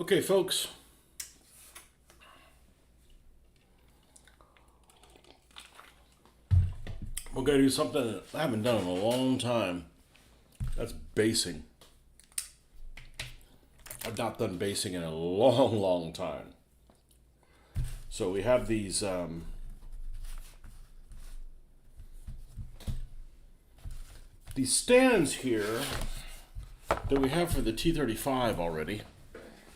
Okay, folks. We're going to do something that I haven't done in a long time. That's basing. I've not done basing in a long, long time. So we have these stands here that we have for the T35 already.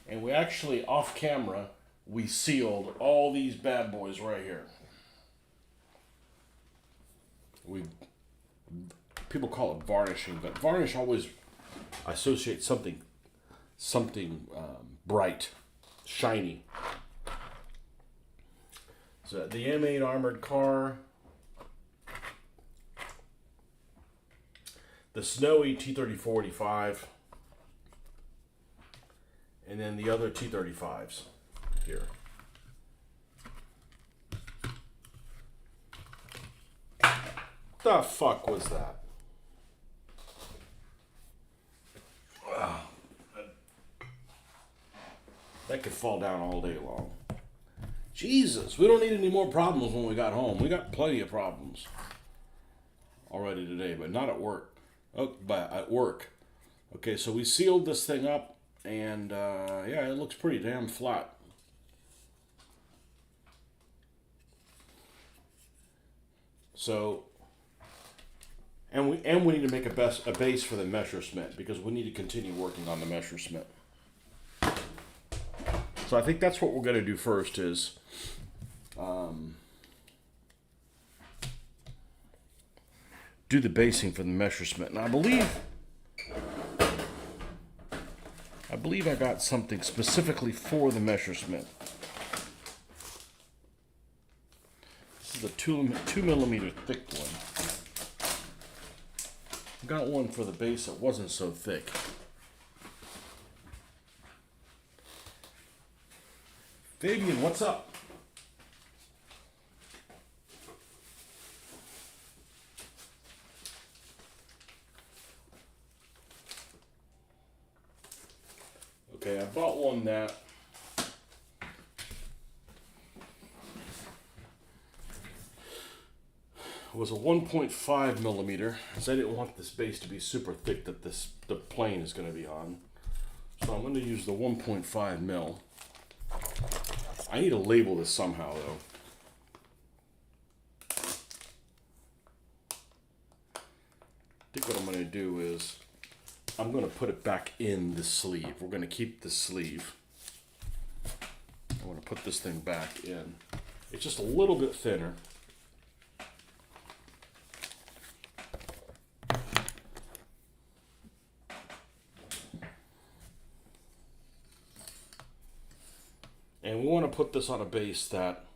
And we actually, off camera, we sealed all these bad boys right here. People call it varnishing, but varnish always associates something bright, shiny. So the M8 armored car, the snowy T-30-45, and then the other T-35s here. The fuck was that? Wow. That could fall down all day long. Jesus, we don't need any more problems when we got home. We got plenty of problems already today, but not at work. Oh, but at work. Okay, so we sealed this thing up, and yeah, it looks pretty damn flat. So, and we need to make a base for the Messerschmitt, because we need to continue working on the Messerschmitt. So I think that's what we're going to do first is do the basing for the Messerschmitt. And I believe I got something specifically for the Messerschmitt. This is a 2mm thick one. I got one for the base that wasn't so thick. Fabian, what's up? Okay, I bought one that was a 1.5 millimeter, because I didn't want this base to be super thick that the plane is going to be on. So I'm going to use the 1.5 mil. I need to label this somehow, though. I think what I'm going to do is I'm going to put it back in the sleeve. We're going to keep the sleeve. I'm going to put this thing back in. It's just a little bit thinner. And we want to put this on a base that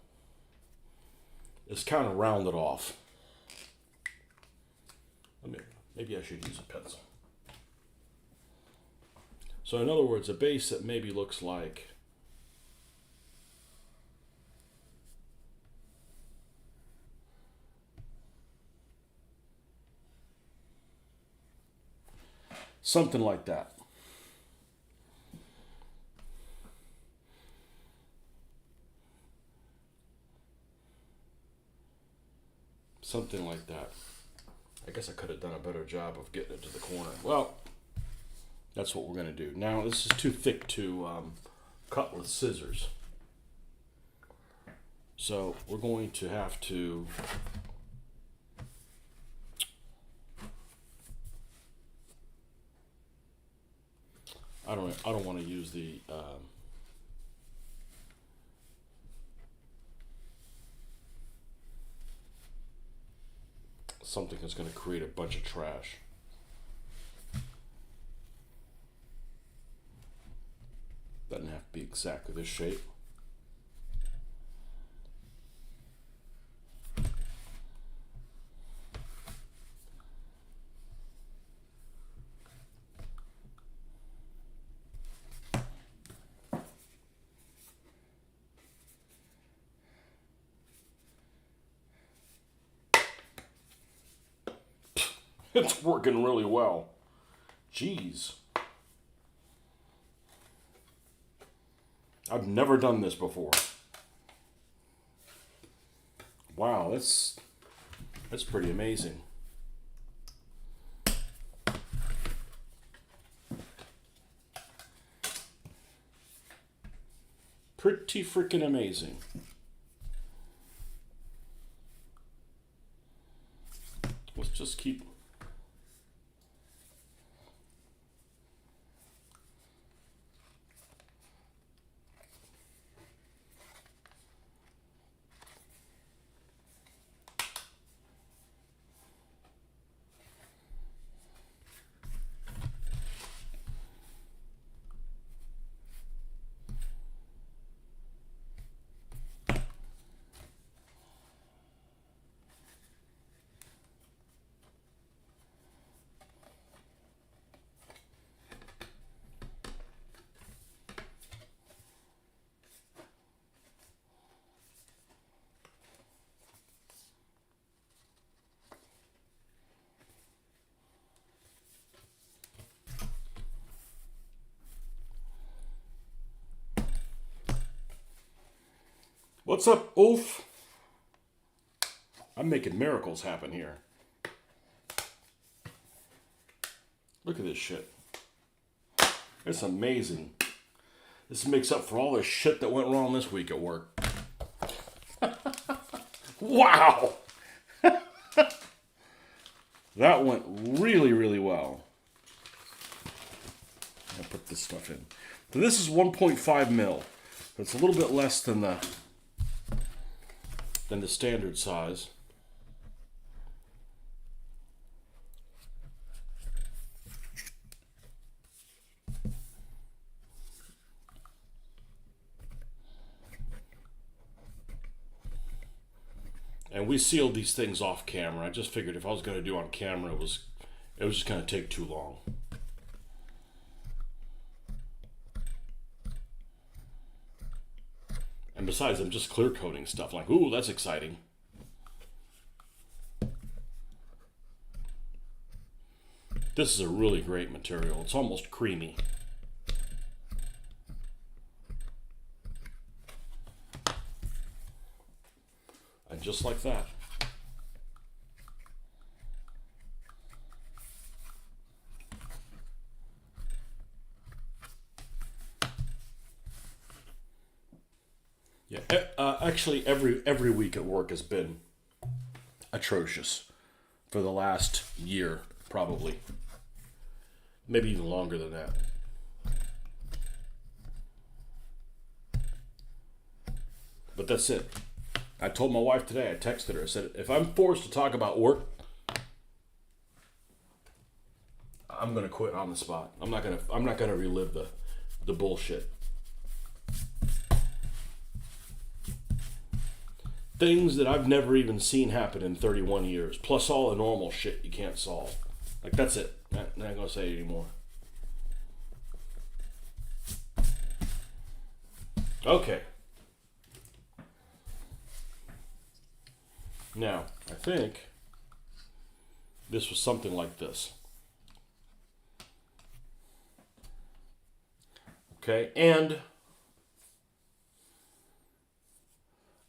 is kind of rounded off. Maybe I should use a pencil. So in other words, a base that maybe looks like something like that. Something like that. I guess I could have done a better job of getting it to the corner. Well, that's what we're going to do. Now, this is too thick to cut with scissors. So we're going to have to I don't want to use the something that's going to create a bunch of trash. Doesn't have to be exactly this shape. It's working really well. Jeez. I've never done this before. Wow, that's pretty amazing. Pretty freaking amazing. Let's just keep... What's up, Ulf? I'm making miracles happen here. Look at this shit. It's amazing. This makes up for all the shit that went wrong this week at work. Wow! That went really, really well. I'll put this stuff in. So this is 1.5 mil. It's a little bit less than the standard size. And we sealed these things off camera. I just figured if I was going to do on camera, it was just going to take too long. And besides, I'm just clear coating stuff. Like, ooh, that's exciting. This is a really great material. It's almost creamy. And just like that. Yeah, actually, every week at work has been atrocious for the last year, probably. Maybe even longer than that. But that's it. I told my wife today, I texted her, I said, if I'm forced to talk about work, I'm gonna quit on the spot. I'm not gonna relive the bullshit. Things that I've never even seen happen in 31 years, plus all the normal shit you can't solve. Like, that's it. Not gonna say it anymore. Okay. Now, I think this was something like this. Okay, and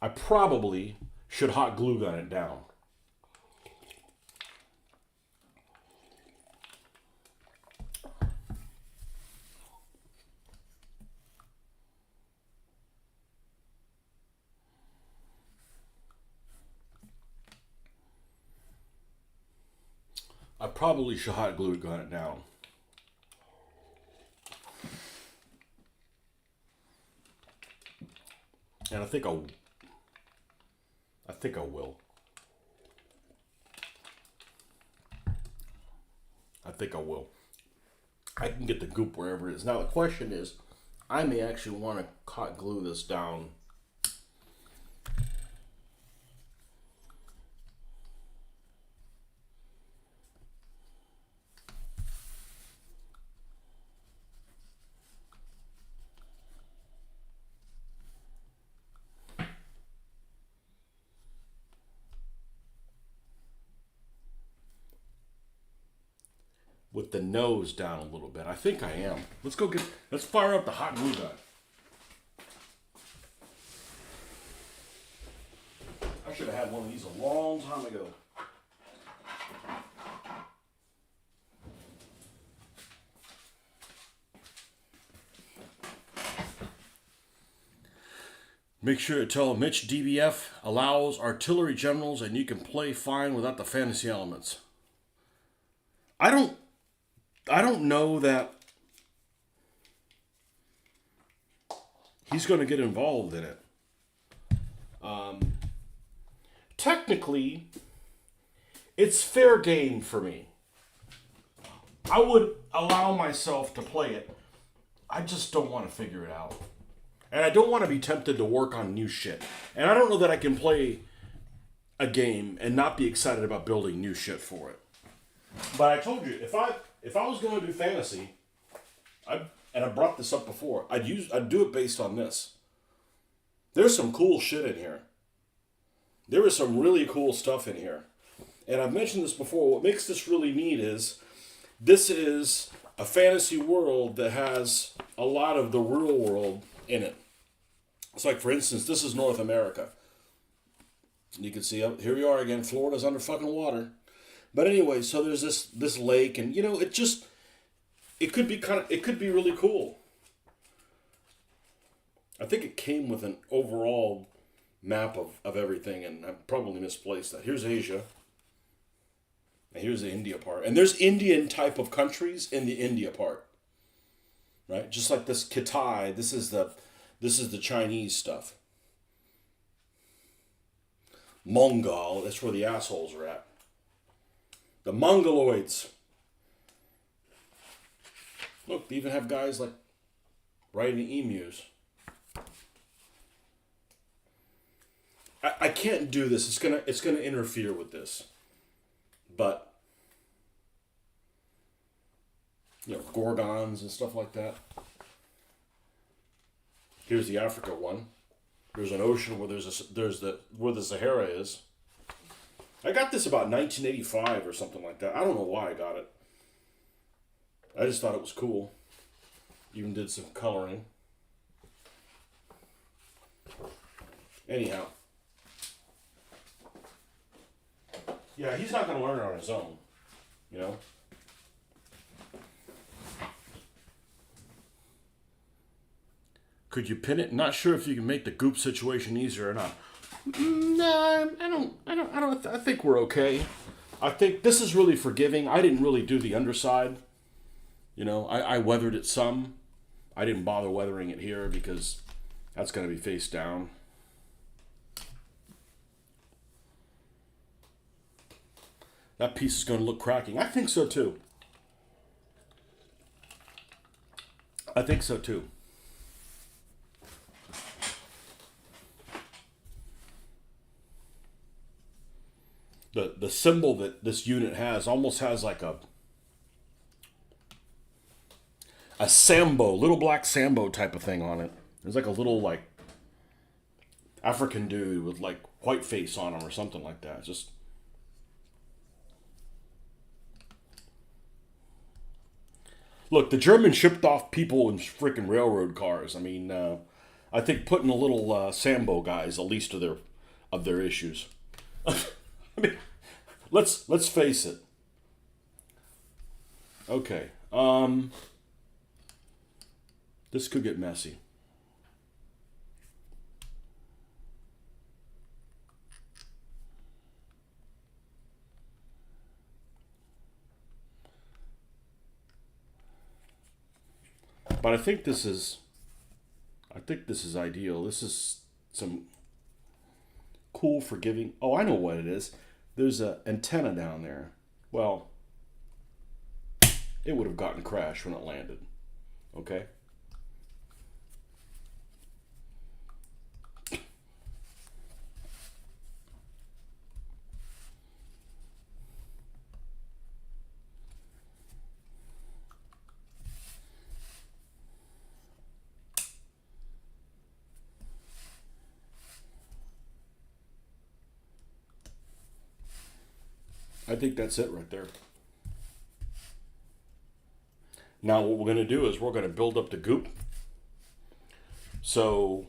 I probably should hot glue gun it down. I probably should hot glue gun it down. And I think I will. I think I will. I can get the goop wherever it is. Now the question is, I may actually want to hot glue this down. With the nose down a little bit. I think I am. Let's fire up the hot glue gun. should have had one of these a long time ago. Make sure to tell Mitch DBF allows artillery generals and you can play fine without the fantasy elements. I don't know that he's going to get involved in it. Technically, it's fair game for me. I would allow myself to play it. I just don't want to figure it out. And I don't want to be tempted to work on new shit. And I don't know that I can play a game and not be excited about building new shit for it. But I told you, if I was going to do fantasy, and I brought this up before, I'd do it based on this. There's some cool shit in here. There is some really cool stuff in here. And I've mentioned this before. What makes this really neat is this is a fantasy world that has a lot of the real world in it. It's like, for instance, this is North America. You can see, here we are again. Florida's under fucking water. But anyway, so there's this lake, and you know, it could be really cool. I think it came with an overall map of everything, and I probably misplaced that. Here's Asia. And here's the India part. And there's Indian type of countries in the India part. Right? Just like this Kitai, this is the Chinese stuff. Mongol, that's where the assholes are at. The Mongoloids. Look, they even have guys like riding emus. I can't do this. It's gonna interfere with this. But you know, gorgons and stuff like that. Here's the Africa one. There's an ocean where where the Sahara is. I got this about 1985 or something like that. I don't know why I got it. I just thought it was cool. Even did some coloring. Anyhow. Yeah, he's not going to learn it on his own. You know? Could you pin it? Not sure if you can make the goop situation easier or not. No, I think we're okay. I think this is really forgiving. I didn't really do the underside. You know, I weathered it some. I didn't bother weathering it here because that's going to be face down. That piece is going to look cracking. I think so too. I think so too. The symbol that this unit has almost has like a Sambo, little black Sambo type of thing on it. There's like a little like African dude with like white face on him or something like that. Just look, the Germans shipped off people in freaking railroad cars. I mean, I think putting a little Sambo guy is the least of their issues. I mean, let's face it. Okay. This could get messy. But I think this is ideal. This is some cool, forgiving. Oh, I know what it is. There's an antenna down there. Well, it would have gotten crashed when it landed. Okay? I think that's it right there. Now what we're going to do is we're going to build up the goop. So,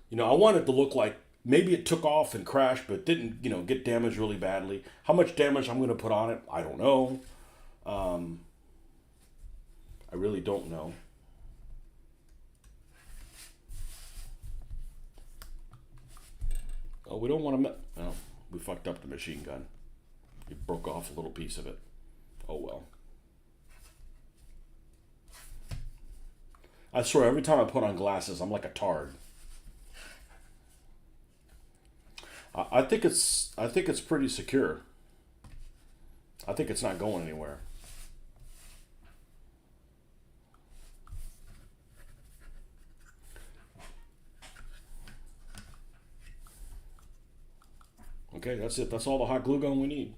you know, I want it to look like maybe it took off and crashed, but didn't, get damaged really badly. How much damage I'm going to put on it, I don't know. I really don't know. Oh, we don't want to. Oh, we fucked up the machine gun. It broke off a little piece of it. Oh well. I swear, every time I put on glasses, I'm like a tard. I think it's pretty secure. I think it's not going anywhere. Okay, that's it. That's all the hot glue gun we need.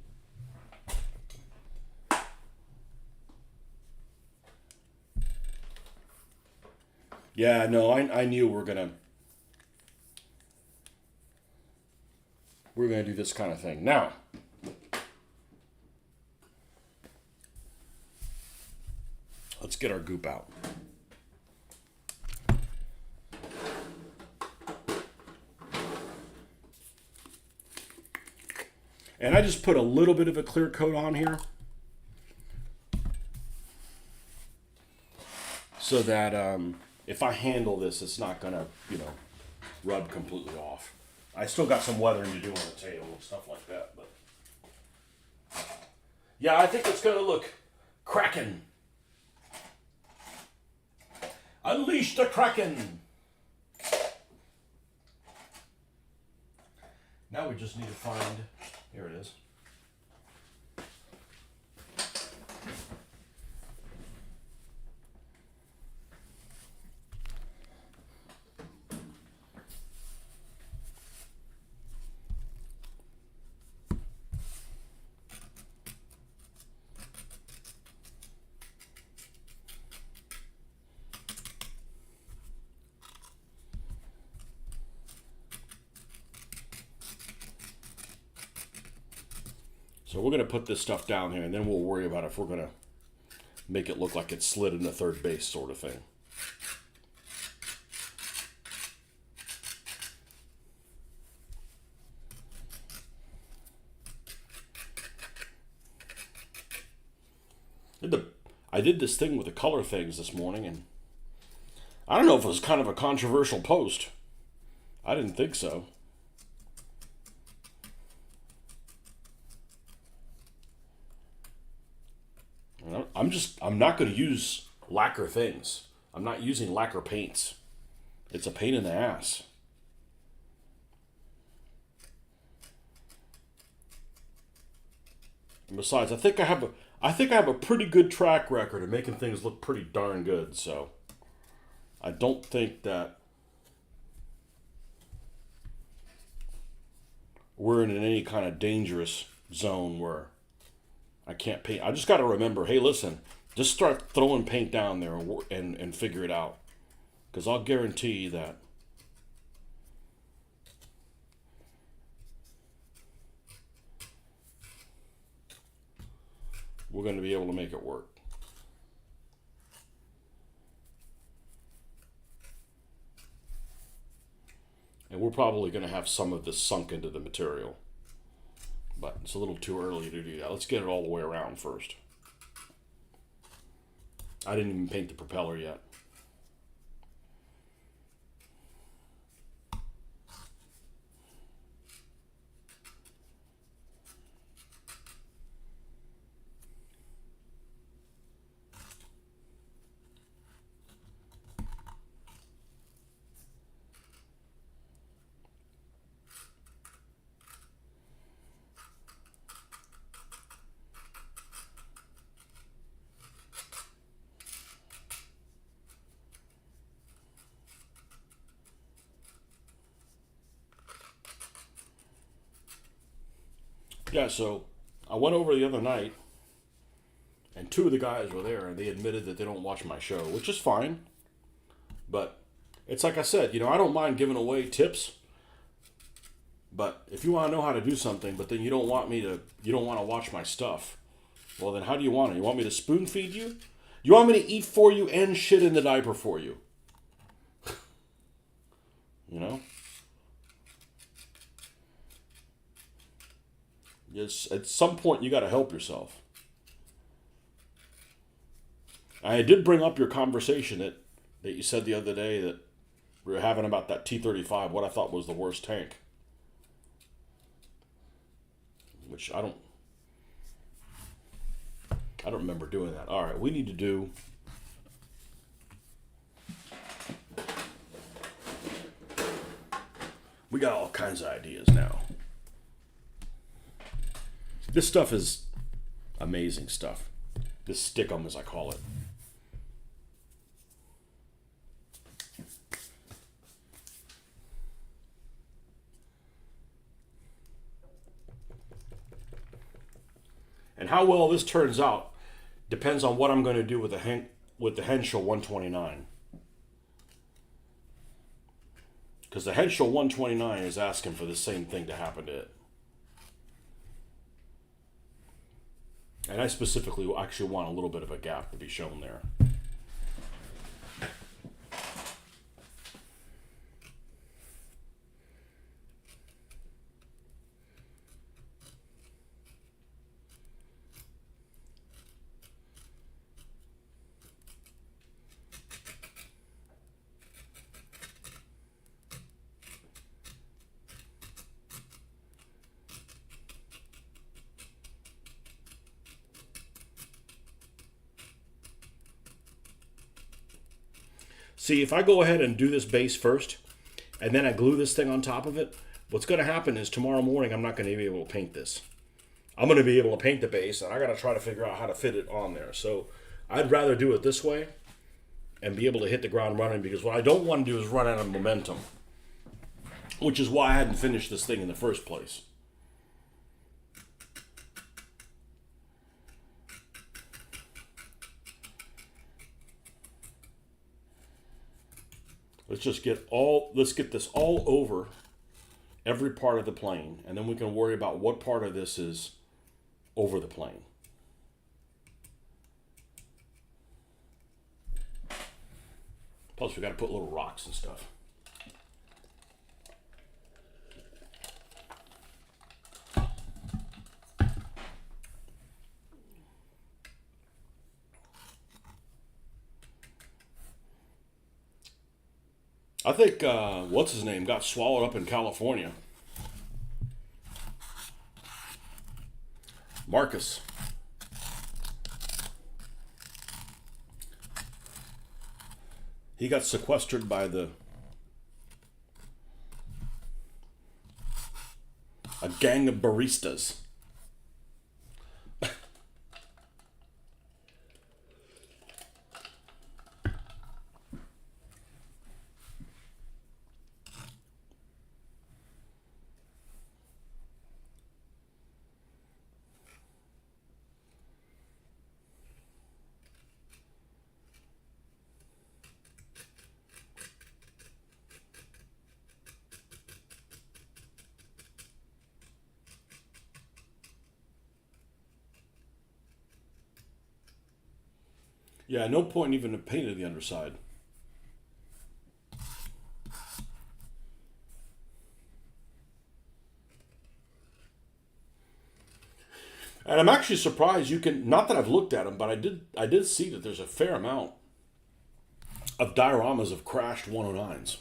Yeah, no, I knew we're gonna do this kind of thing. Now, let's get our goop out. And I just put a little bit of a clear coat on here so that if I handle this, it's not gonna, rub completely off. I still got some weathering to do on the tail and stuff like that, but yeah, I think it's gonna look cracking. Unleash the Kraken! Now we just need to find, here it is. So we're going to put this stuff down here, and then we'll worry about if we're going to make it look like it's slid into third base sort of thing. I did this thing with the color things this morning, and I don't know if it was kind of a controversial post. I didn't think so. I'm not going to use lacquer things. I'm not using lacquer paints. It's a pain in the ass. And besides, I think I have a pretty good track record of making things look pretty darn good, so I don't think that we're in any kind of dangerous zone where I can't paint. I just got to remember, hey, listen, just start throwing paint down there and figure it out. Because I'll guarantee that we're going to be able to make it work. And we're probably going to have some of this sunk into the material. But it's a little too early to do that. Let's get it all the way around first. I didn't even paint the propeller yet. Yeah, so I went over the other night, and two of the guys were there, and they admitted that they don't watch my show, which is fine. But it's like I said, I don't mind giving away tips. But if you want to know how to do something, but then you don't want to watch my stuff, well, then how do you want it? You want me to spoon feed you? You want me to eat for you and shit in the diaper for you? Yes, at some point you got to help yourself. I did bring up your conversation that you said the other day that we were having about that T-35, what I thought was the worst tank. Which I don't remember doing that. All right, we need to do. We got all kinds of ideas now. This stuff is amazing stuff. This stick-em, as I call it. And how well this turns out depends on what I'm going to do with the Henschel 129. Because the Henschel 129 is asking for the same thing to happen to it. And I specifically actually want a little bit of a gap to be shown there. See, if I go ahead and do this base first, and then I glue this thing on top of it, what's going to happen is tomorrow morning I'm not going to be able to paint this. I'm going to be able to paint the base, and I got to try to figure out how to fit it on there. So I'd rather do it this way and be able to hit the ground running, because what I don't want to do is run out of momentum, which is why I hadn't finished this thing in the first place. Let's get this all over every part of the plane, and then we can worry about what part of this is over the plane. Plus, we got to put little rocks and stuff. I think, what's his name, got swallowed up in California. Marcus. He got sequestered by a gang of baristas. Yeah, no point even to paint the underside. And I'm actually surprised you can, not that I've looked at them, but I did see that there's a fair amount of dioramas of crashed 109s.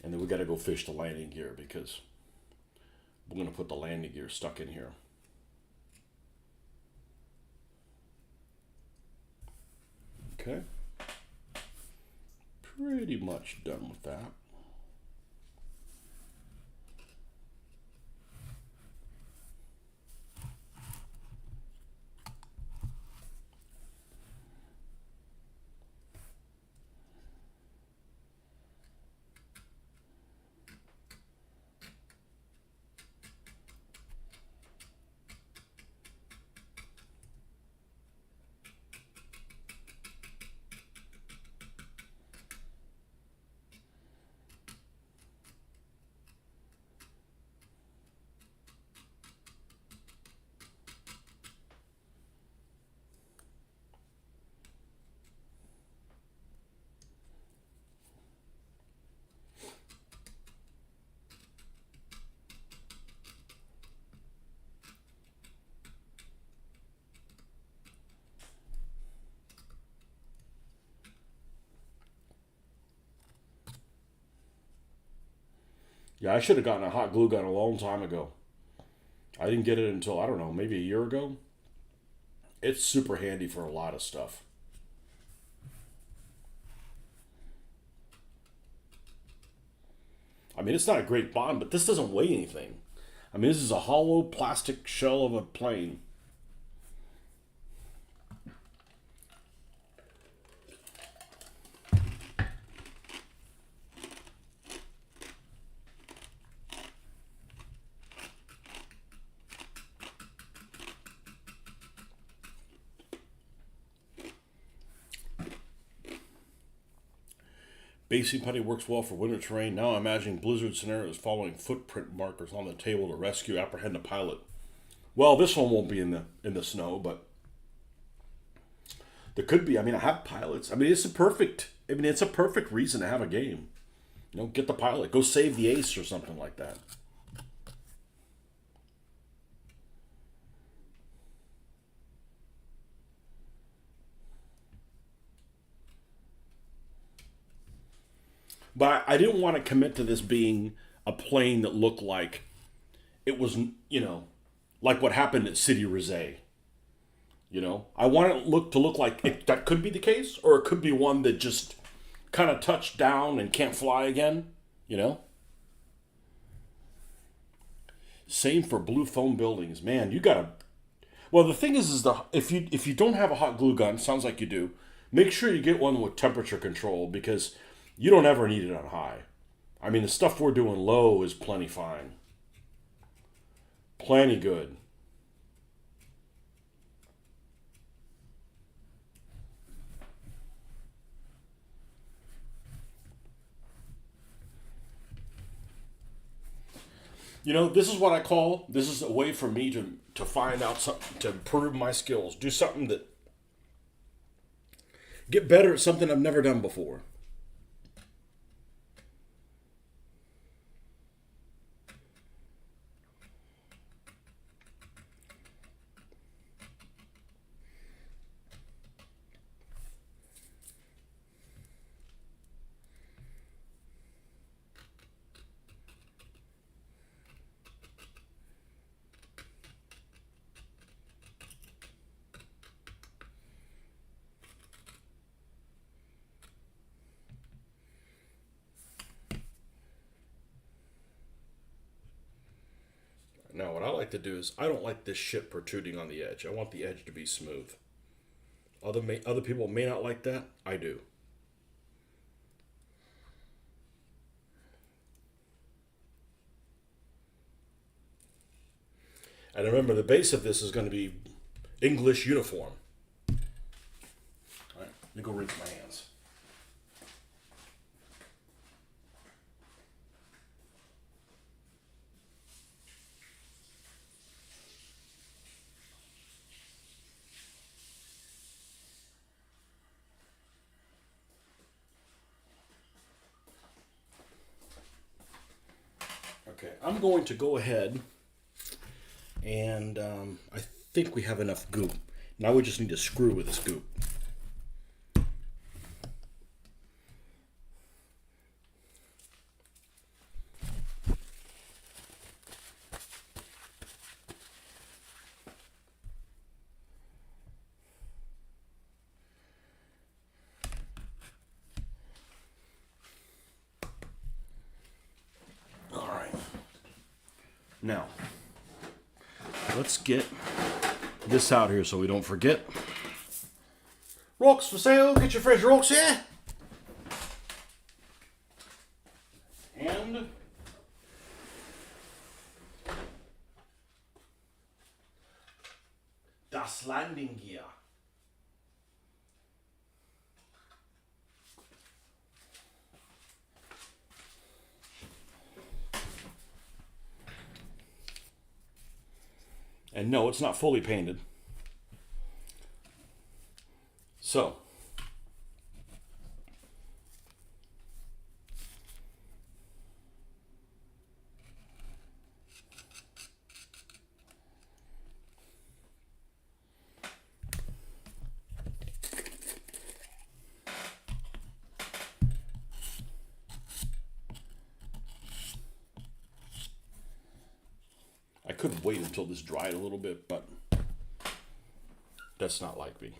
And then we got to go fish the landing gear, because we're going to put the landing gear stuck in here. Okay. Pretty much done with that. Yeah, I should have gotten a hot glue gun a long time ago. I didn't get it until, I don't know, maybe a year ago. It's super handy for a lot of stuff. I mean, it's not a great bond, but this doesn't weigh anything. I mean, this is a hollow plastic shell of a plane. Basing putty works well for winter terrain. Now imagining blizzard scenarios following footprint markers on the table to rescue apprehend a pilot. Well, this one won't be in the snow, but there could be. I mean, I have pilots. I mean, it's a perfect. I mean, it's a perfect reason to have a game. You know, get the pilot, go save the ace or something like that. But I didn't want to commit to this being a plane that looked like it was, you know, like what happened at City Rizet. You know, I want it to look like that could be the case, or it could be one that just kind of touched down and can't fly again. You know. Same for blue foam buildings, man. You gotta. Well, the thing is the if you don't have a hot glue gun, sounds like you do. Make sure you get one with temperature control because you don't ever need it on high. I mean, the stuff we're doing low is plenty fine, plenty good. You know, this is what I call. This is a way for me to find out something to improve my skills. Do something that get better at something I've never done before. Now, what I like to do is I don't like this shit protruding on the edge. I want the edge to be smooth. Other people may not like that. I do. And remember, the base of this is going to be English uniform. All right, let me go rinse my hands. Okay, I'm going to go ahead and I think we have enough goop. Now we just need to screw with this goop. All right. Now, let's get this out here so we don't forget. Rocks for sale. Get your fresh rocks here. And das Landing Gear. And no, it's not fully painted. So, could wait until this dried a little bit, but that's not like me.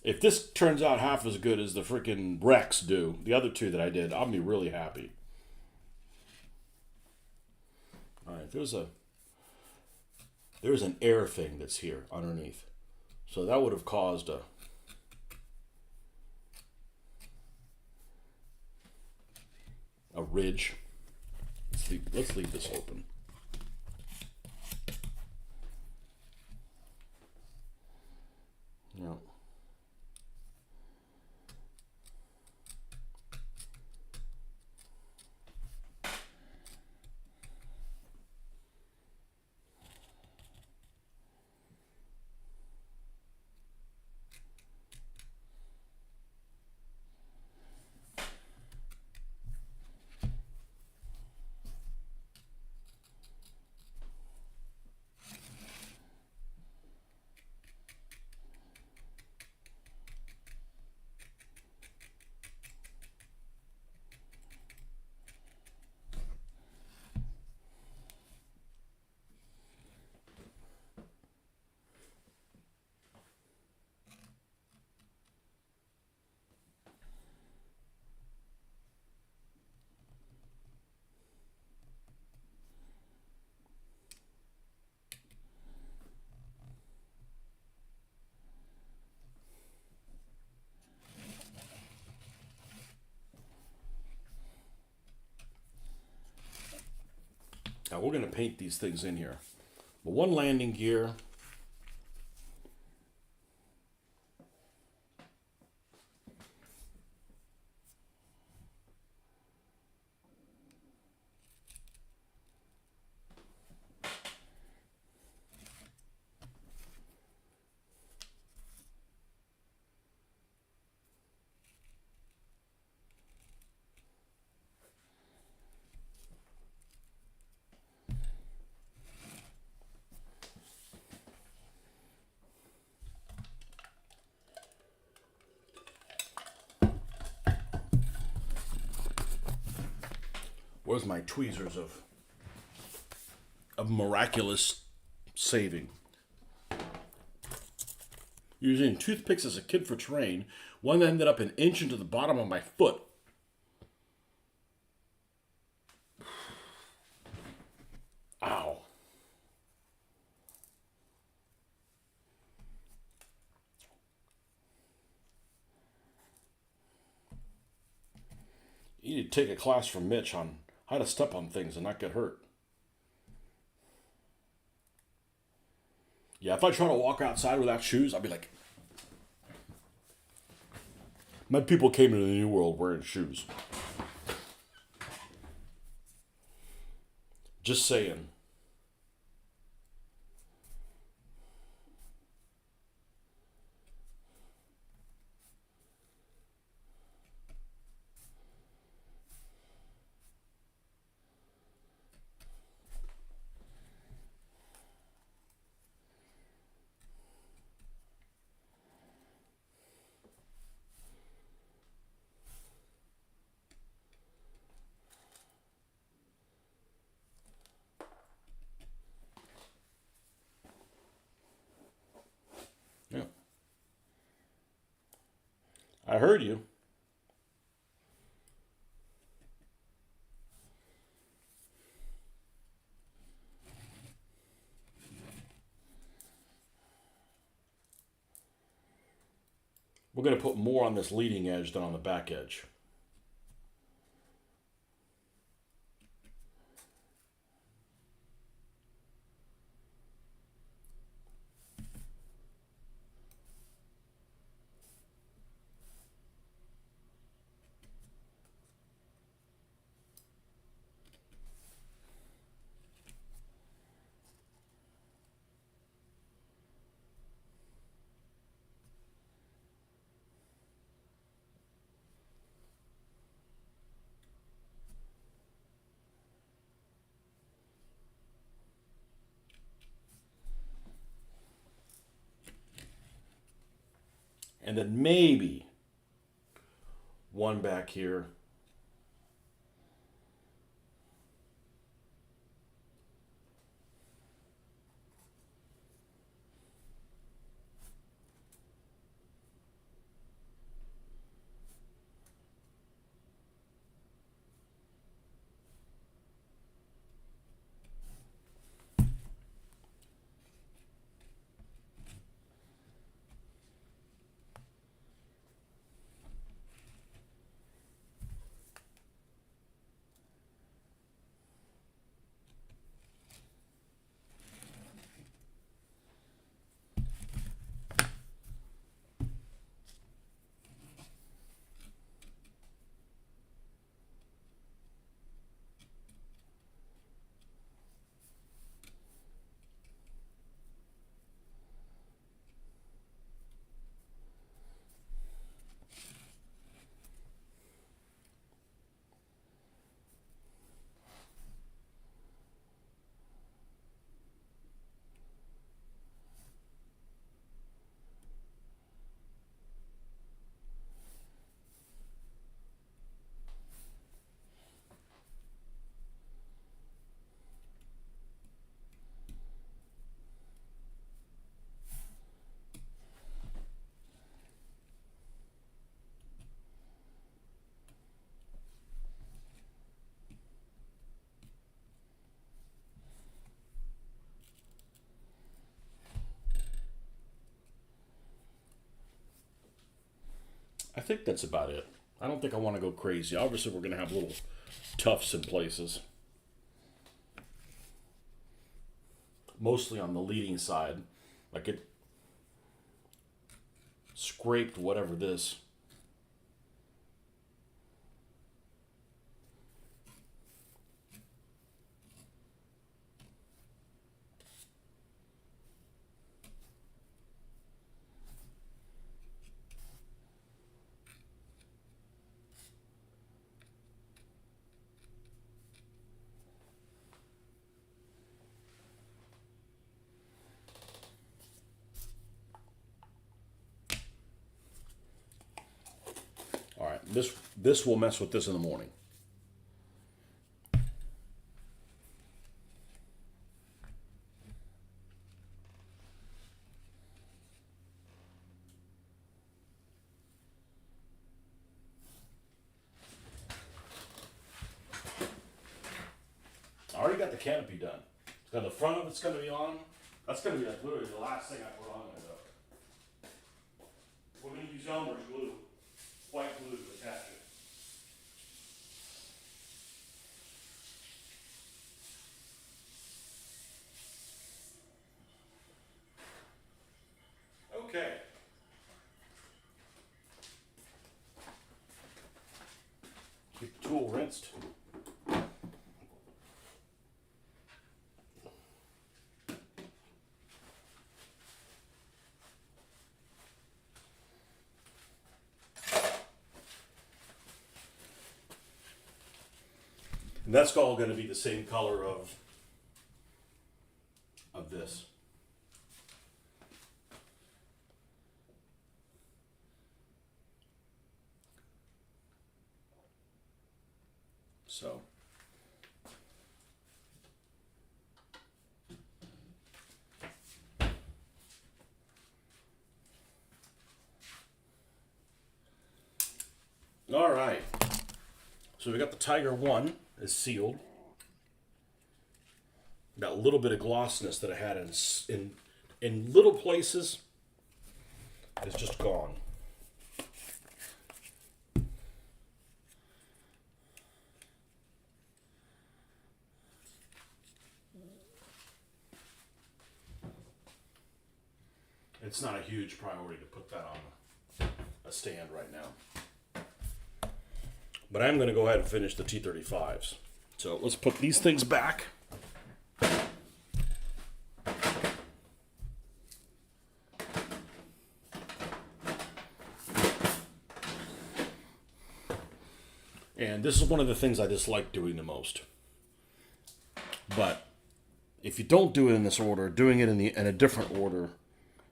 If this turns out half as good as the freaking Rex do, the other two that I did, I'll be really happy. All right, there's an air thing that's here underneath, so that would have caused a ridge. Let's leave this open. Yeah. Now we're going to paint these things in here. But one landing gear. Where's my tweezers of miraculous saving? Using toothpicks as a kid for terrain, one ended up an inch into the bottom of my foot. Ow. You need to take a class from Mitch on how to step on things and not get hurt. Yeah, if I try to walk outside without shoes, I'll be like, my people came into the New World wearing shoes. Just saying. Yeah. I heard you. We're going to put more on this leading edge than on the back edge. And then maybe one back here. I think that's about it. I don't think I want to go crazy. Obviously, we're going to have little tufts in places. Mostly on the leading side. Like it scraped whatever this. All right, this will mess with this in the morning. I already got the canopy done. It's got the front of it's going to be on. That's going to be like literally the last thing I put on there, though. We're going to use Elmer's glue, white glue to attach it. Okay. Keep the tool rinsed. And that's all going to be the same color of this. So. All right. So we got the Tiger 1 is sealed. That little bit of glossness that I had in little places is just gone. It's not a huge priority to put that on a stand right now. But I'm going to go ahead and finish the T35s. So let's put these things back. And this is one of the things I dislike doing the most. But if you don't do it in this order, doing it in a different order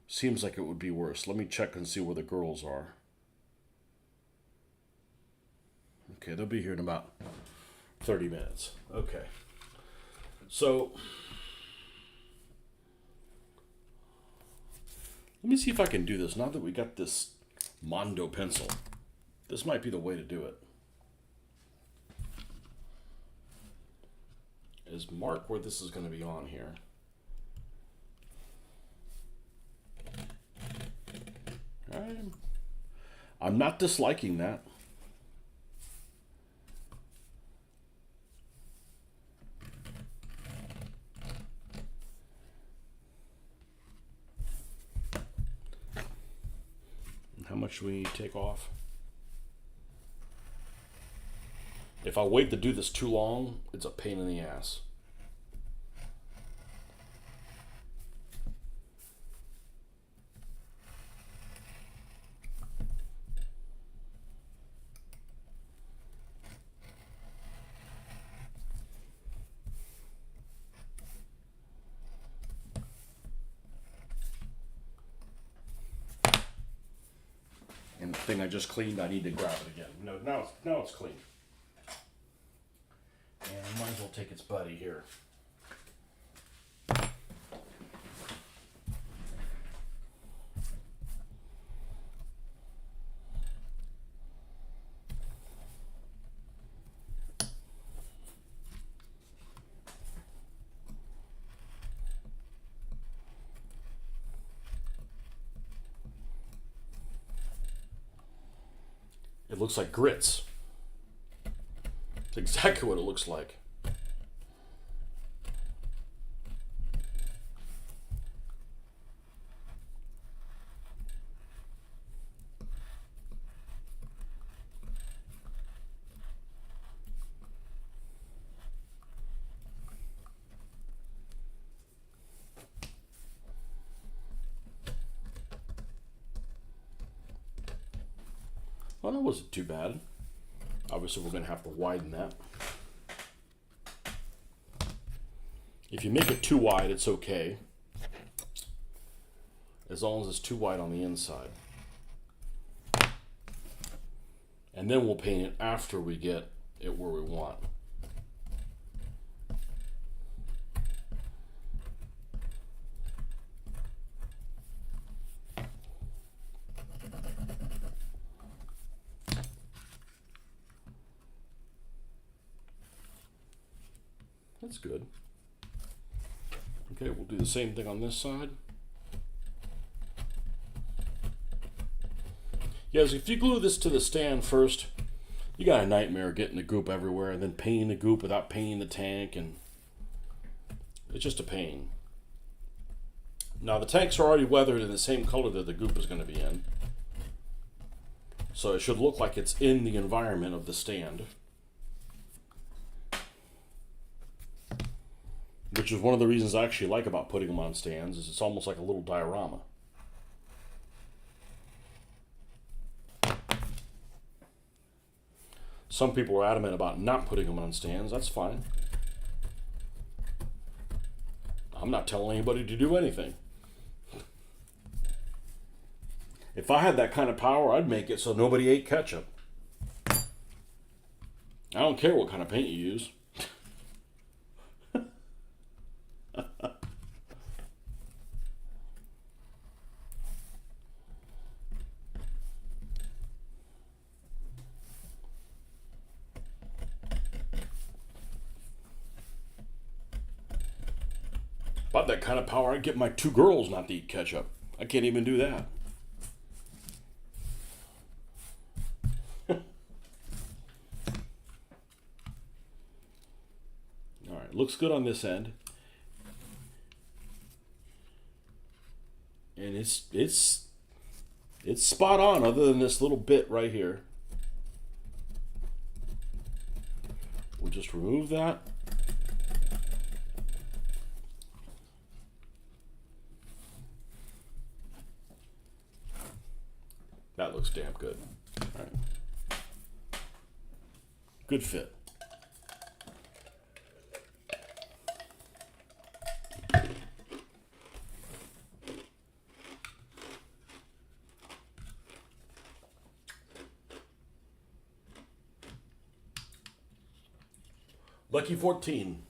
Seems like it would be worse. Let me check and see where the girls are. Okay, they'll be here in about 30 minutes. Okay. So, let me see if I can do this. Now that we got this Mondo pencil, this might be the way to do it. Is mark where this is going to be on here. I'm not disliking that. How much do we take off? If I wait to do this too long, it's a pain in the ass. And the thing I just cleaned, I need to grab it again. No, now it's clean. And I might as well take its buddy here. It looks like grits. It's exactly what it looks like. Well, that wasn't too bad. Obviously, we're going to have to widen that. If you make it too wide, it's okay. As long as it's too wide on the inside. And then we'll paint it after we get it where we want. That's good. Okay, we'll do the same thing on this side. Yes, if you glue this to the stand first, you got a nightmare getting the goop everywhere and then painting the goop without painting the tank, and it's just a pain. Now the tanks are already weathered in the same color that the goop is going to be in. So it should look like it's in the environment of the stand. Which is one of the reasons I actually like about putting them on stands, is it's almost like a little diorama. Some people are adamant about not putting them on stands. That's fine. I'm not telling anybody to do anything. If I had that kind of power, I'd make it so nobody ate ketchup. I don't care what kind of paint you use. About that kind of power, I'd get my 2 girls not to eat ketchup. I can't even do that. All right, looks good on this end. And it's spot on, other than this little bit right here. We'll just remove that. That looks damn good. All right. Good fit. Lucky 14.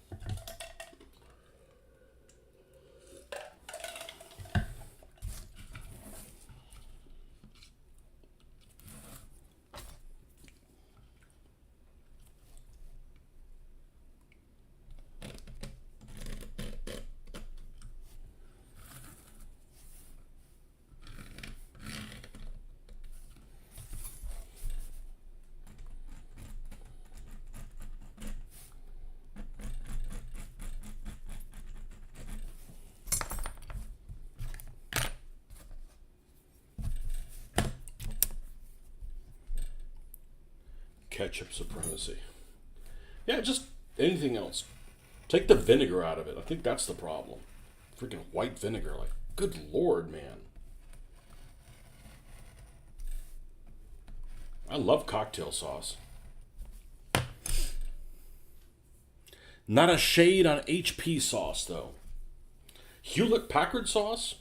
Ketchup supremacy. Yeah, just anything else. Take the vinegar out of it. I think that's the problem. Freaking white vinegar. Like, good Lord, man. I love cocktail sauce. Not a shade on HP sauce, though. Hewlett-Packard sauce?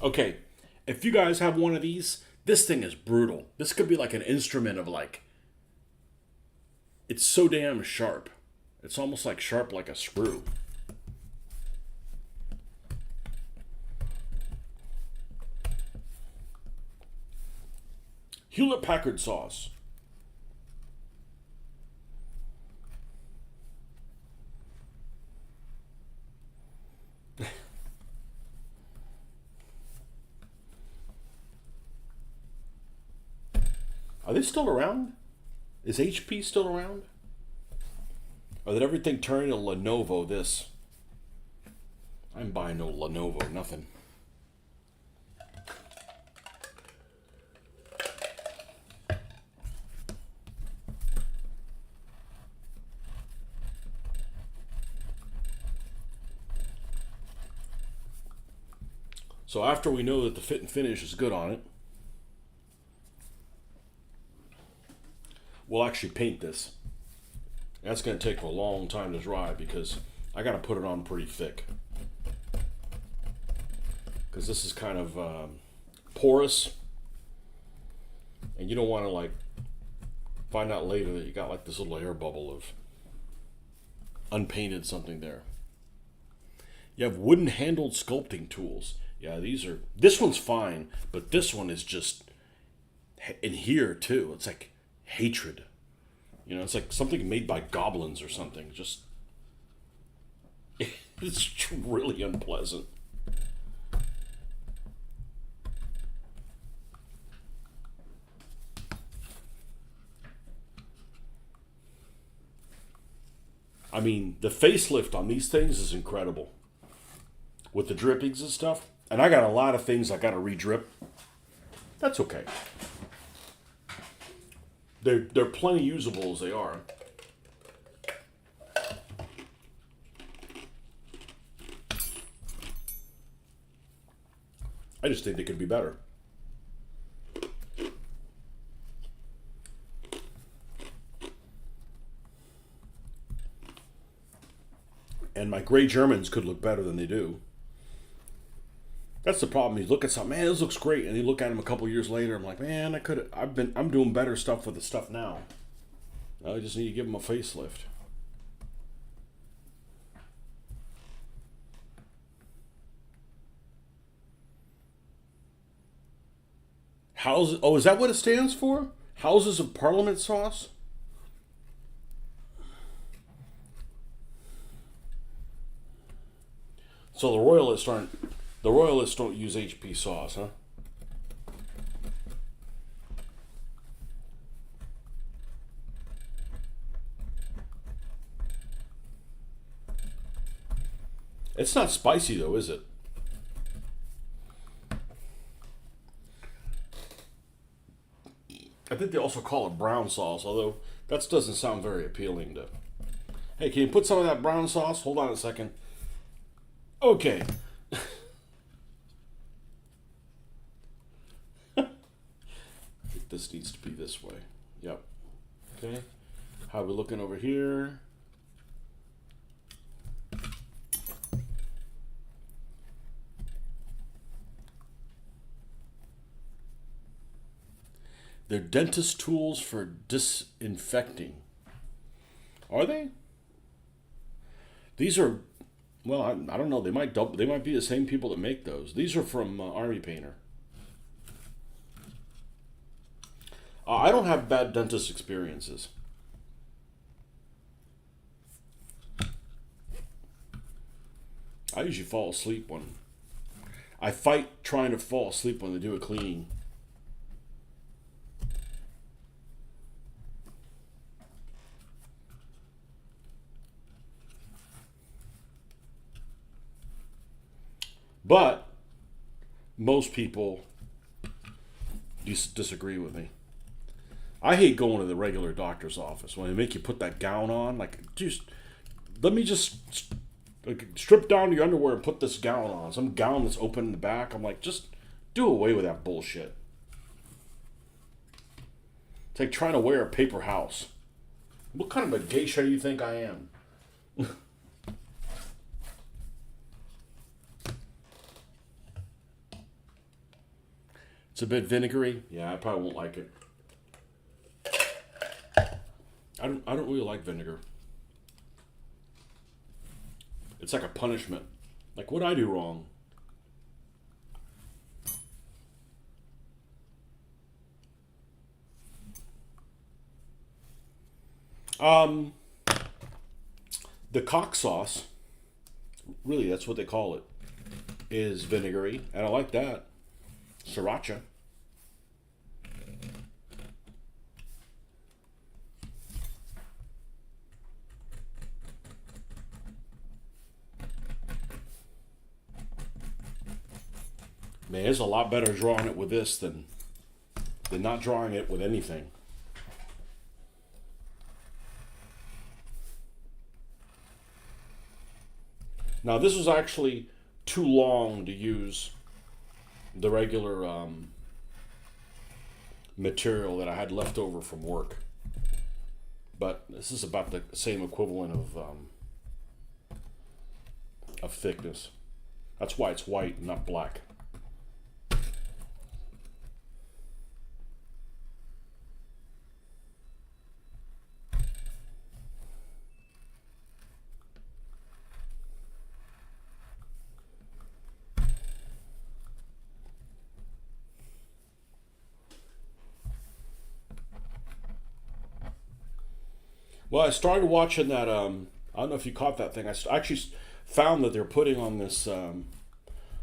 Okay, if you guys have one of these, this thing is brutal. This could be like an instrument of like... It's so damn sharp. It's almost like sharp like a screw. Hewlett-Packard sauce. Are they still around? Is HP still around? Or did everything turn into Lenovo this? I'm buying no Lenovo, nothing. So after we know that the fit and finish is good on it, we'll actually paint this. That's going to take a long time to dry because I got to put it on pretty thick. Because this is kind of porous. And you don't want to like find out later that you got like this little air bubble of unpainted something there. You have wooden handled sculpting tools. Yeah, this one's fine, but this one is just in here too. It's like hatred. You know, it's like something made by goblins or something. Just, it's really unpleasant. I mean, the facelift on these things is incredible. With the drippings and stuff. And I got a lot of things I got to re-drip. That's okay. They're plenty usable as they are. I just think they could be better. And my gray Germans could look better than they do. That's the problem. You look at something, man, this looks great, and you look at them a couple years later. I'm like, man, I'm doing better stuff with the stuff now. I just need to give them a facelift. Houses? Oh, is that what it stands for? Houses of Parliament sauce? So the royalists don't use HP sauce, huh? It's not spicy though, is it? I think they also call it brown sauce, although that doesn't sound very appealing to... Hey, can you put some of that brown sauce? Hold on a second. Okay. I think this needs to be this way. Yep. Okay. How are we looking over here? They're dentist tools for disinfecting. Are they? These are, well, I don't know. They might double. They might be the same people that make those. These are from Army Painter. I don't have bad dentist experiences. I usually fall asleep when I fight trying to fall asleep when they do a cleaning. But most people disagree with me. I hate going to the regular doctor's office when they make you put that gown on. Like, just let me just like, strip down your underwear and put this gown on. Some gown that's open in the back. I'm like, just do away with that bullshit. It's like trying to wear a paper house. What kind of a geisha do you think I am? It's a bit vinegary. Yeah, I probably won't like it. I don't really like vinegar. It's like a punishment. Like, what'd I do wrong? Um, the cock sauce, really, that's what they call it, is vinegary, and I like that. Sriracha. Man, it's a lot better drawing it with this than not drawing it with anything. Now, this was actually too long to use the regular material that I had left over from work. But this is about the same equivalent of thickness. That's why it's white, not black. Well, I started watching that. I don't know if you caught that thing. Actually found that they're putting on this on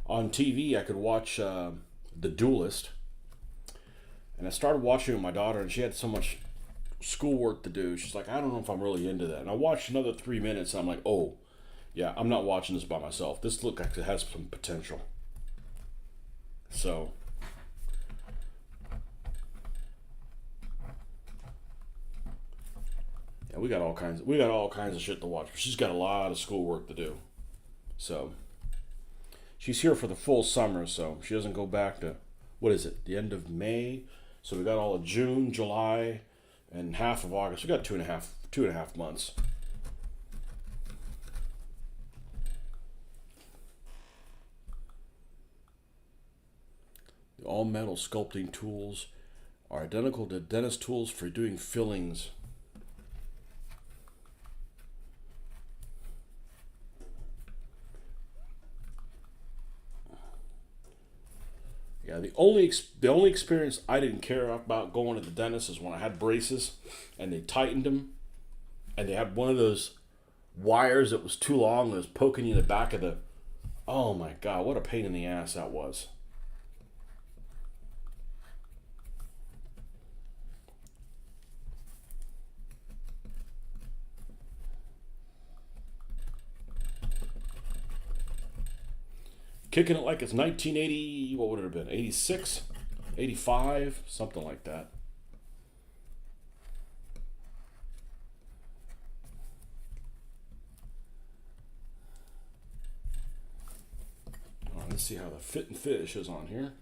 TV. I could watch The Duelist, and I started watching with my daughter, and she had so much schoolwork to do. She's like, I don't know if I'm really into that. And I watched another 3 minutes, and I'm like, oh, yeah, I'm not watching this by myself. This looks like it has some potential. So yeah, we got all kinds of shit to watch. She's got a lot of schoolwork to do. So she's here for the full summer, so she doesn't go back to, what is it, the end of May? So we got all of June, July, and half of August. We got two and a half months. The all metal sculpting tools are identical to dentist tools for doing fillings. Yeah, the only experience I didn't care about going to the dentist is when I had braces and they tightened them, and they had one of those wires that was too long that was poking you in the back of the. Oh my god, what a pain in the ass that was. Kicking it like it's 1980, what would it have been? 86, 85, something like that. All right, let's see how the fit and finish is on here.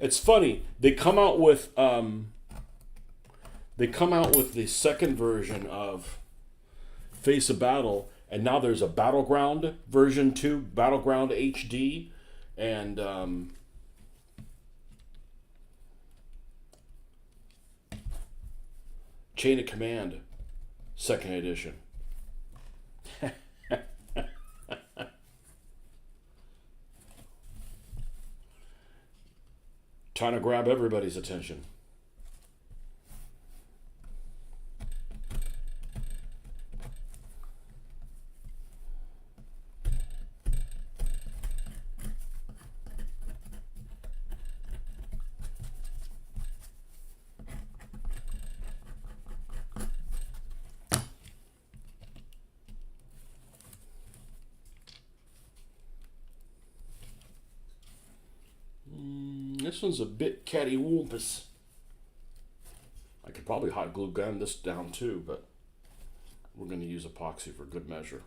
It's funny. They come out with the second version of Face of Battle, and now there's a Battleground version 2, Battleground HD, and Chain of Command, second edition. Trying to grab everybody's attention. This one's a bit cattywampus. I could probably hot glue gun this down too, but we're going to use epoxy for good measure.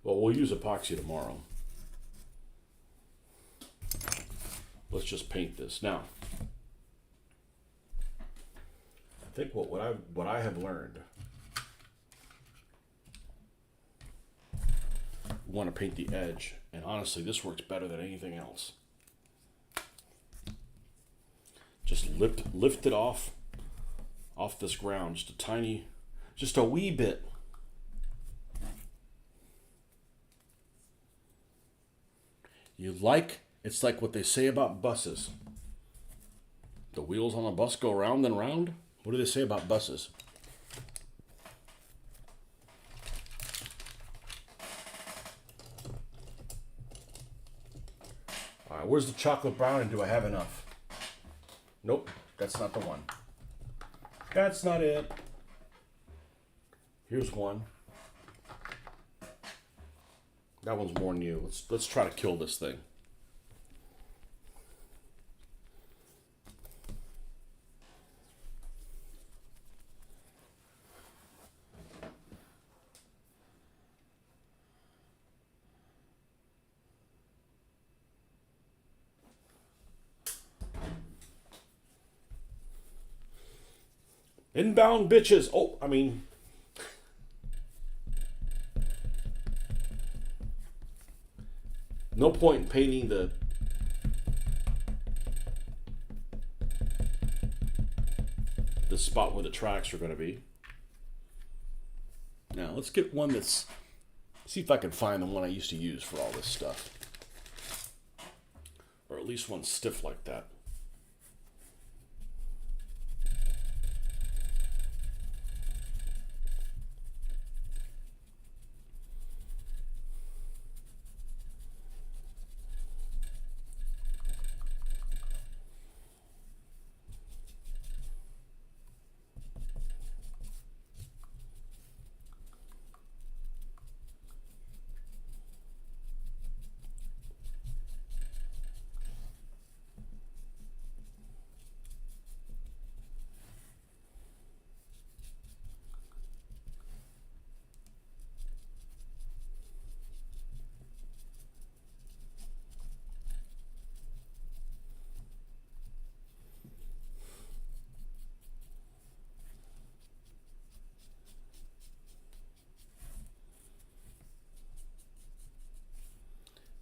Well, we'll use epoxy tomorrow. Let's just paint this. Now, I think what I have learned, we want to paint the edge, and honestly, this works better than anything else. Just lift it off this ground, just a wee bit. It's like what they say about buses. The wheels on a bus go round and round. What do they say about buses? All right, where's the chocolate brown, and do I have enough? Nope, that's not the one. That's not it. Here's one. That one's more new. Let's try to kill this thing. Inbound bitches. Oh, I mean, no point in painting the spot where the tracks are going to be. Now, let's get one that's, see if I can find the one I used to use for all this stuff. Or at least one stiff like that.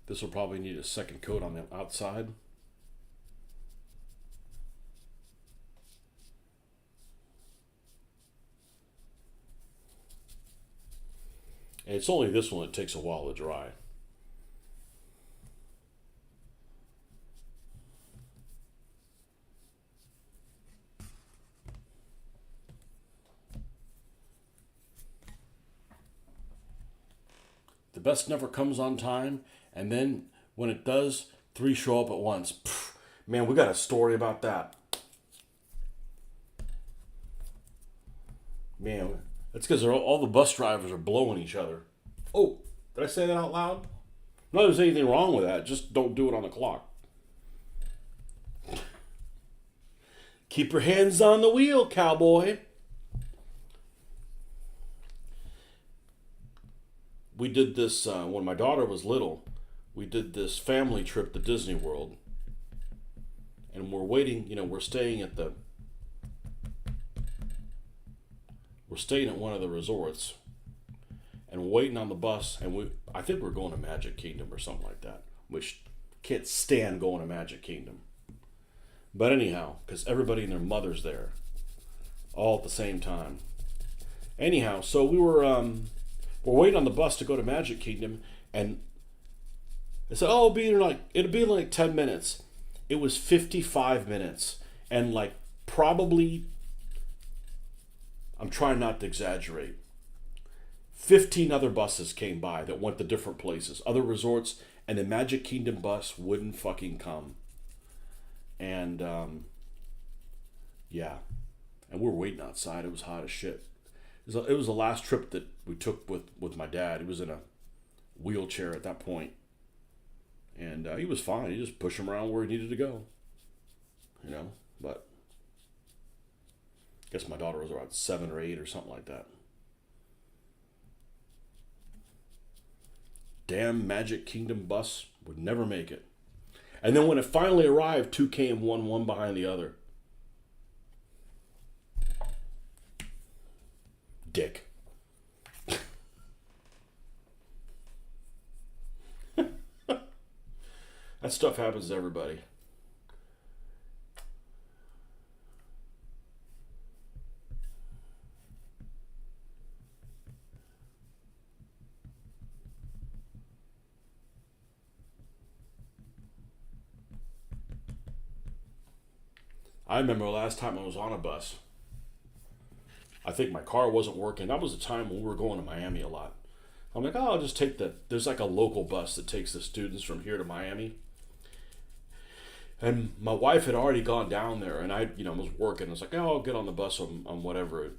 This will probably need a second coat on the outside. And it's only this one that takes a while to dry. The best never comes on time, and then when it does, 3 show up at once. Pfft, man, we got a story about that. Man, that's because all the bus drivers are blowing each other. Oh, did I say that out loud? Not that there's anything wrong with that, just don't do it on the clock. Keep your hands on the wheel, cowboy. We did this when my daughter was little. We did this family trip to Disney World. And we're waiting, we're staying at one of the resorts and waiting on the bus, and I think we're going to Magic Kingdom or something like that, which can't stand going to Magic Kingdom. But anyhow, because everybody and their mother's there. all at the same time. Anyhow, so we're waiting on the bus to go to Magic Kingdom, and I said, "Oh, it'll be like 10 minutes." It was 55 minutes, and like probably, I'm trying not to exaggerate, 15 other buses came by that went to different places, other resorts, and the Magic Kingdom bus wouldn't fucking come. And yeah, and we were waiting outside. It was hot as shit. It was the last trip that we took with my dad. He was in a wheelchair at that point, and he was fine. You just push him around where he needed to go, you know. But I guess my daughter was around 7 or 8 or something like that. Damn Magic Kingdom bus would never make it. And then when it finally arrived, two came one behind the other. Dick. That stuff happens to everybody. I remember the last time I was on a bus. I think my car wasn't working. That was the time when we were going to Miami a lot. I'm like, oh, I'll just take there's like a local bus that takes the students from here to Miami. And my wife had already gone down there, and I, was working. I was like, oh, I'll get on the bus on whatever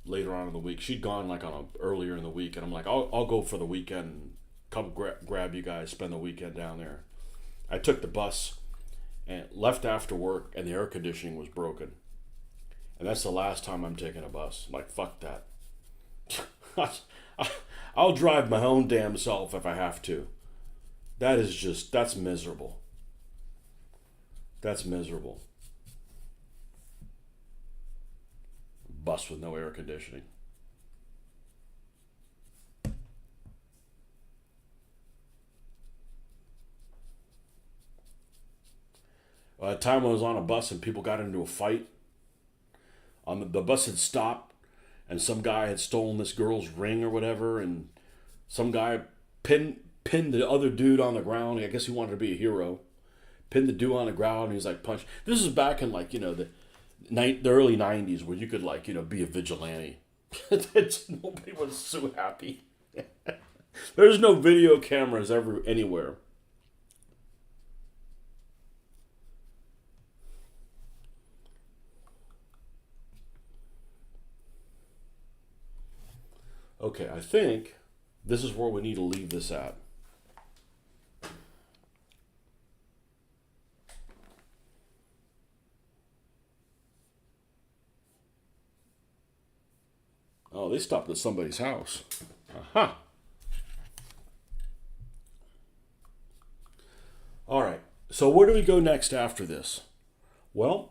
later on in the week. She'd gone like earlier in the week, and I'm like, I'll go for the weekend and come grab you guys, spend the weekend down there. I took the bus and left after work, and the air conditioning was broken. And that's the last time I'm taking a bus. I'm like, fuck that. I'll drive my own damn self if I have to. That's miserable. That's miserable. Bus with no air conditioning. A time I was on a bus and people got into a fight. The bus had stopped, and some guy had stolen this girl's ring or whatever, and some guy pinned the other dude on the ground. I guess he wanted to be a hero. Pinned the dude on the ground, and he was like punch. This is back in like the early '90s, where you could be a vigilante. Nobody was so happy. There's no video cameras anywhere. Okay, I think this is where we need to leave this at. Oh, they stopped at somebody's house. Aha. All right. So where do we go next after this? Well,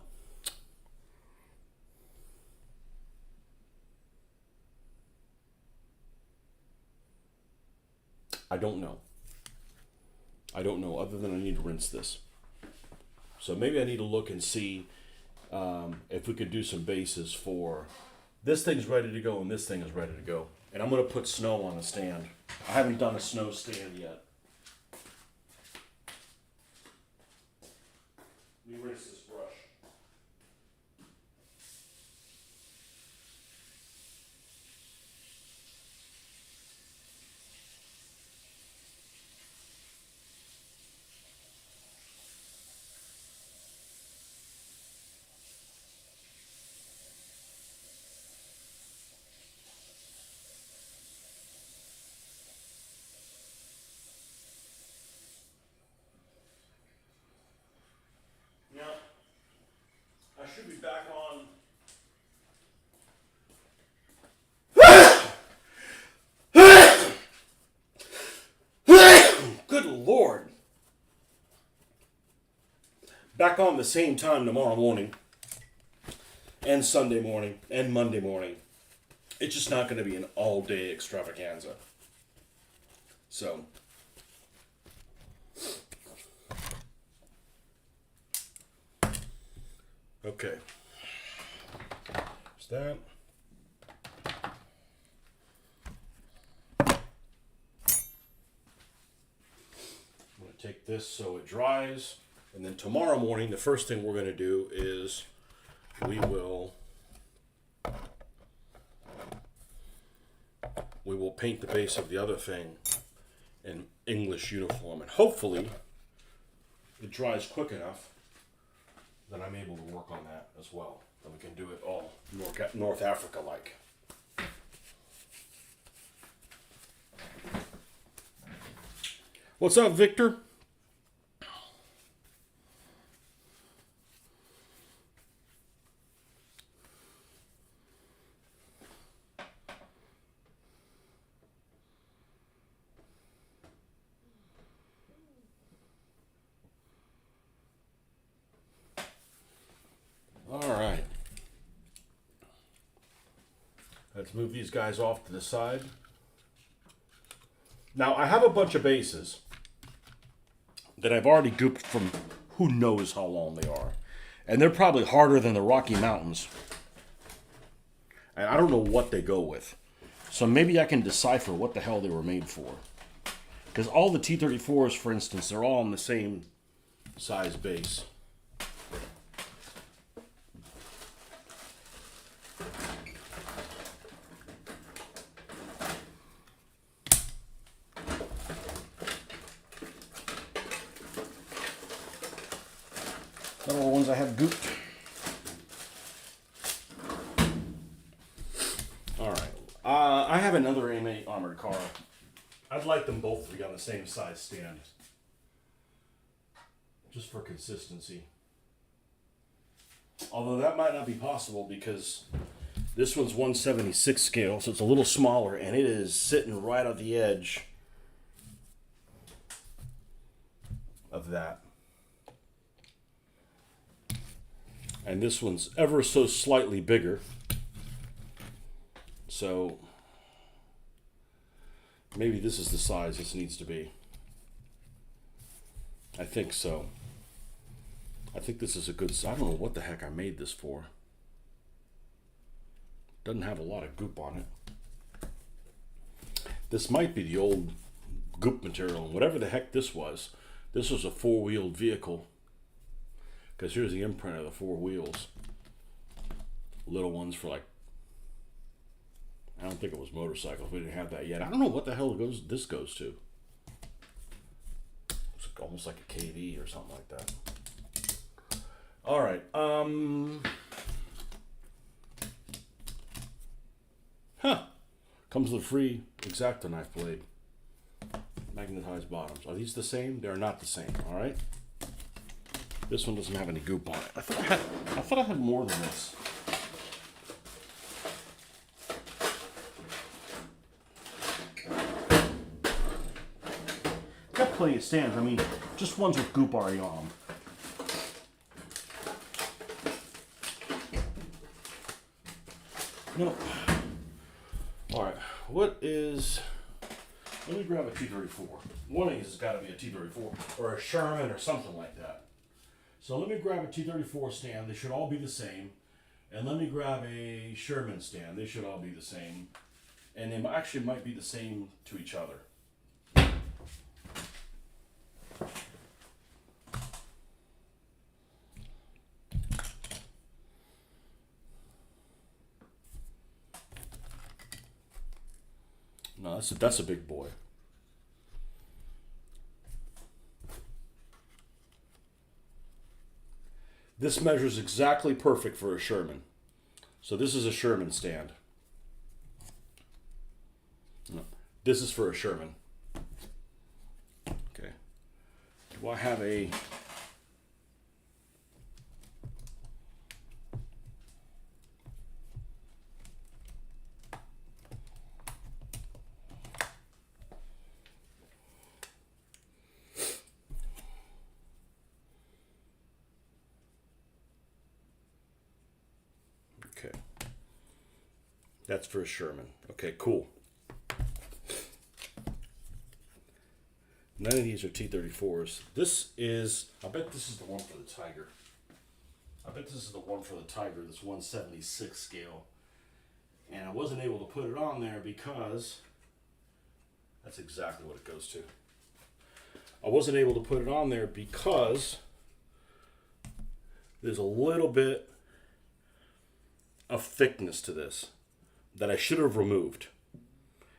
I don't know. I don't know, other than I need to rinse this. So maybe I need to look and see if we could do some bases for this thing's ready to go and this thing is ready to go. And I'm going to put snow on the stand. I haven't done a snow stand yet. Let me rinse this brush. I should be back on. Good Lord. Back on the same time tomorrow morning, and Sunday morning, and Monday morning. It's just not going to be an all-day extravaganza. So, okay. that. I'm going to take this so it dries. And then tomorrow morning, the first thing we're going to do is we will paint the base of the other thing in English uniform. And hopefully it dries quick enough that I'm able to work on that as well. And we can do it all North Africa-like. What's up, Victor? All right. Let's move these guys off to the side. Now, I have a bunch of bases that I've already gooped from who knows how long they are. And they're probably harder than the Rocky Mountains. And I don't know what they go with. So maybe I can decipher what the hell they were made for. Because all the T-34s, for instance, they're all on the same size base. Those are the ones I have gooped. Alright. I have another M8 armored car. I'd like them both to be on the same size stand. Just for consistency. Although that might not be possible because this one's 1/76 scale, so it's a little smaller, and it is sitting right on the edge of that. And this one's ever so slightly bigger. So maybe this is the size this needs to be. I think so. I think this is a good size. I don't know what the heck I made this for. Doesn't have a lot of goop on it. This might be the old goop material. Whatever the heck this was a four-wheeled vehicle. Because here's the imprint of the four wheels. Little ones for like, I don't think it was motorcycles. We didn't have that yet. I don't know what the hell this goes to. It's almost like a KV or something like that. All right. Comes with a free X-Acto knife blade. Magnetized bottoms. Are these the same? They're not the same. All right. This one doesn't have any goop on it. I thought I had more than this. Got plenty of stands. I mean, just ones with goop already on them. No. All right. What is? Let me grab a T-34. One of these has got to be a T-34 or a Sherman or something like that. So let me grab a T-34 stand. They should all be the same. And let me grab a Sherman stand. They should all be the same. And they actually might be the same to each other. No, that's a big boy. This measures exactly perfect for a Sherman. So this is a Sherman stand. No, this is for a Sherman. Okay. Do I have a... Okay. That's for a Sherman. Okay, cool. None of these are T-34s. This is, I bet this is the one for the Tiger. I bet this is the one for the Tiger, this 176 scale. And I wasn't able to put it on there because that's exactly what it goes to. I wasn't able to put it on there because there's a little bit of thickness to this that I should have removed.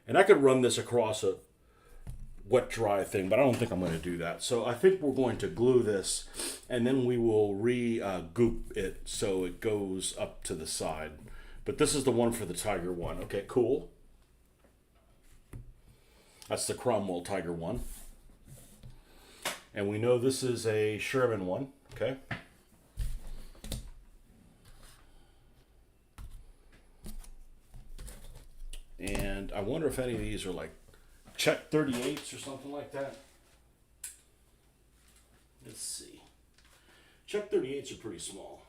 And I could run this across a wet dry thing, but I don't think I'm going to do that. So I think we're going to glue this, and then we will goop it so it goes up to the side. But this is the one for the Tiger one. Okay, cool. That's the Cromwell Tiger one. And we know this is a Sherman one. Okay. And I wonder if any of these are like Czech 38s or something like that. Let's see. Czech 38s are pretty small.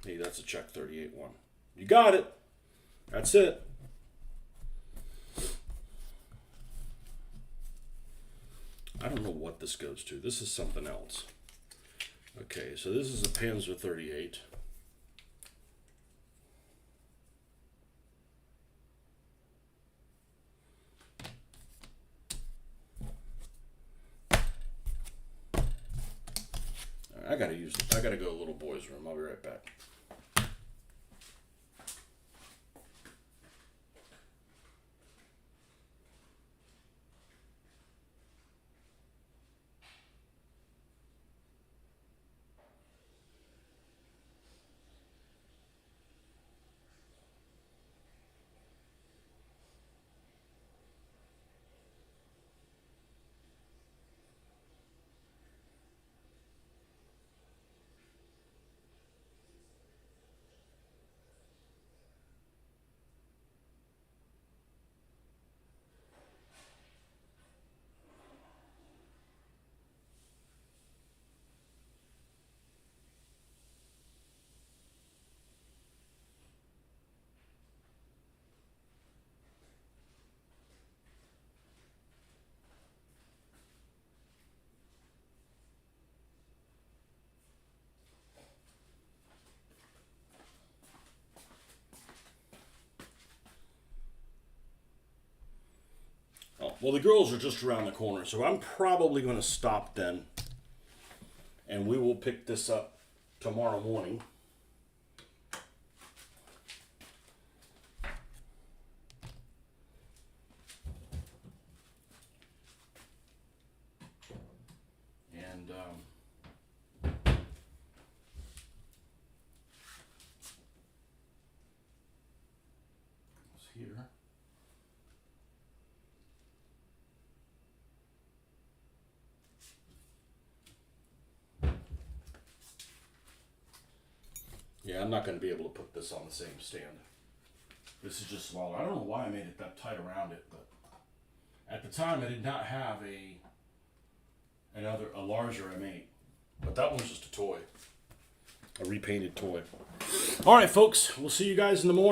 Hey, that's a Czech 38 one. You got it. That's it. I don't know what this goes to. This is something else. Okay, so this is a Panzer 38. I gotta go to little boy's room. I'll be right back. Well, the girls are just around the corner, so I'm probably going to stop then. And we will pick this up tomorrow morning. And it's here. Yeah, I'm not going to be able to put this on the same stand. This is just smaller. I don't know why I made it that tight around it, but at the time I did not have a larger M8. But that one's just a toy. A repainted toy. All right, folks. We'll see you guys in the morning.